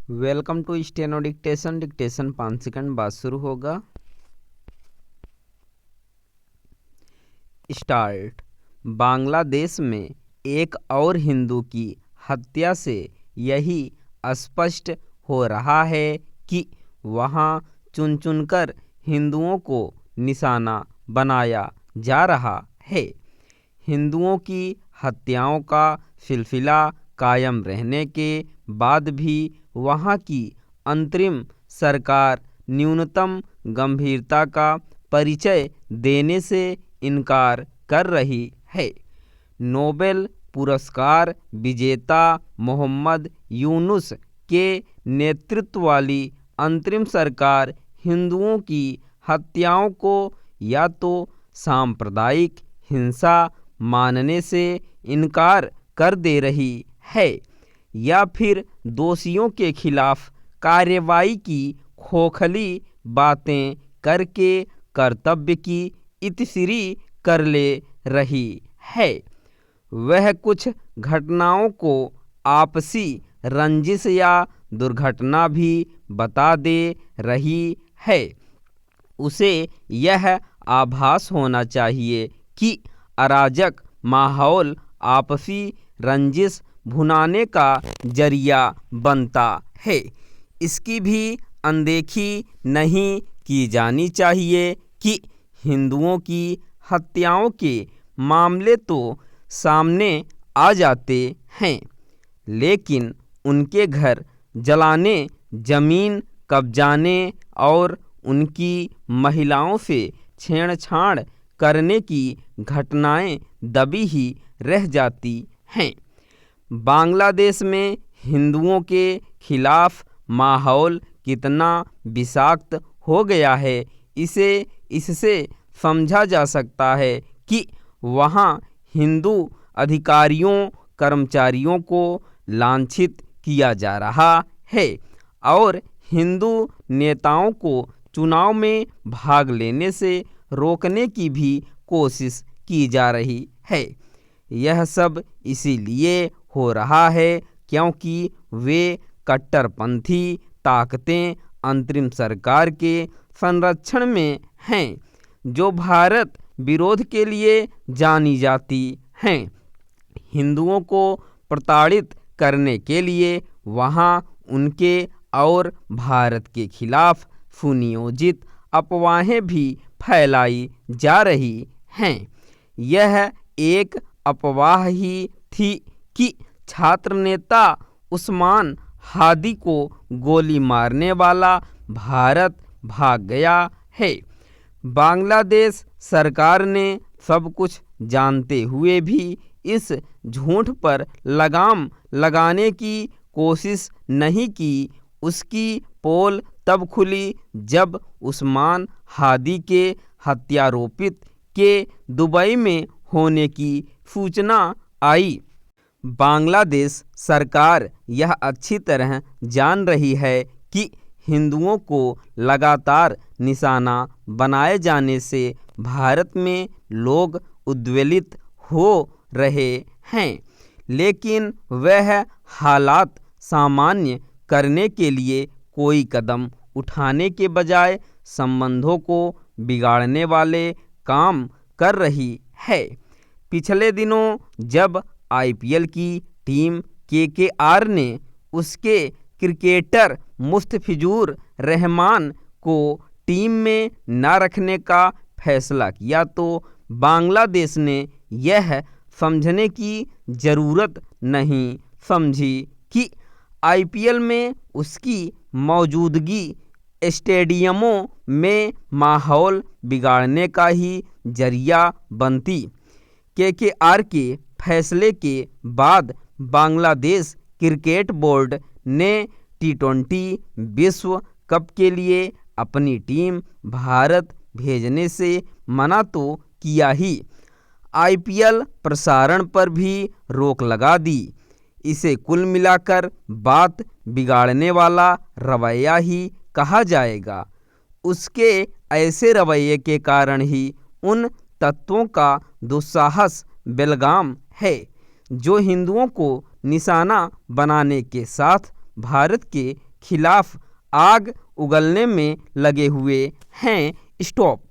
Welcome to steno dictation. Dictation 5 second बाद शुरू होगा। स्टार्ट। बांग्लादेश में एक और हिंदू की हत्या से यही स्पष्ट हो रहा है कि वहां चुन चुनकर हिंदुओं को निशाना बनाया जा रहा है। हिंदुओं की हत्याओं का सिलसिला कायम रहने के बाद भी वहां की अंतरिम सरकार न्यूनतम गंभीरता का परिचय देने से इनकार कर रही है। नोबेल पुरस्कार विजेता मोहम्मद यूनुस के नेतृत्व वाली अंतरिम सरकार हिंदुओं की हत्याओं को या तो सांप्रदायिक हिंसा मानने से इनकार कर दे रही है या फिर दोषियों के खिलाफ कार्रवाई की खोखली बातें करके कर्तव्य की इतिश्री कर ले रही है। वह कुछ घटनाओं को आपसी रंजिश या दुर्घटना भी बता दे रही है। उसे यह आभास होना चाहिए कि अराजक माहौल आपसी रंजिश भुनाने का जरिया बनता है। इसकी भी अनदेखी नहीं की जानी चाहिए कि हिंदुओं की हत्याओं के मामले तो सामने आ जाते हैं, लेकिन उनके घर जलाने, जमीन कब्जाने और उनकी महिलाओं से छेड़छाड़ करने की घटनाएं दबी ही रह जाती हैं। बांग्लादेश में हिंदुओं के खिलाफ माहौल कितना विषाक्त हो गया है, इससे समझा जा सकता है कि वहाँ हिंदू अधिकारियों कर्मचारियों को लांछित किया जा रहा है और हिंदू नेताओं को चुनाव में भाग लेने से रोकने की भी कोशिश की जा रही है। यह सब इसीलिए हो रहा है क्योंकि वे कट्टरपंथी ताकतें अंतरिम सरकार के संरक्षण में हैं, जो भारत विरोध के लिए जानी जाती हैं। हिंदुओं को प्रताड़ित करने के लिए वहां उनके और भारत के खिलाफ सुनियोजित अफवाहें भी फैलाई जा रही हैं। यह एक अफवाह ही थी कि छात्र नेता उस्मान हादी को गोली मारने वाला भारत भाग गया है। बांग्लादेश सरकार ने सब कुछ जानते हुए भी इस झूठ पर लगाम लगाने की कोशिश नहीं की। उसकी पोल तब खुली जब उस्मान हादी के हत्यारोपित के दुबई में होने की सूचना आई। बांग्लादेश सरकार यह अच्छी तरह जान रही है कि हिंदुओं को लगातार निशाना बनाए जाने से भारत में लोग उद्वेलित हो रहे हैं, लेकिन वह हालात सामान्य करने के लिए कोई कदम उठाने के बजाय संबंधों को बिगाड़ने वाले काम कर रही है। पिछले दिनों जब आईपीएल की टीम केकेआर ने उसके क्रिकेटर मुस्तफिजुर रहमान को टीम में न रखने का फैसला किया तो बांग्लादेश ने यह समझने की ज़रूरत नहीं समझी कि आईपीएल में उसकी मौजूदगी स्टेडियमों में माहौल बिगाड़ने का ही जरिया बनती। केकेआर के फैसले के बाद बांग्लादेश क्रिकेट बोर्ड ने टी20 विश्व कप के लिए अपनी टीम भारत भेजने से मना तो किया ही, आईपीएल प्रसारण पर भी रोक लगा दी। इसे कुल मिलाकर बात बिगाड़ने वाला रवैया ही कहा जाएगा। उसके ऐसे रवैये के कारण ही उन तत्वों का दुस्साहस बेलगाम है जो हिंदुओं को निशाना बनाने के साथ भारत के खिलाफ आग उगलने में लगे हुए हैं। स्टॉप।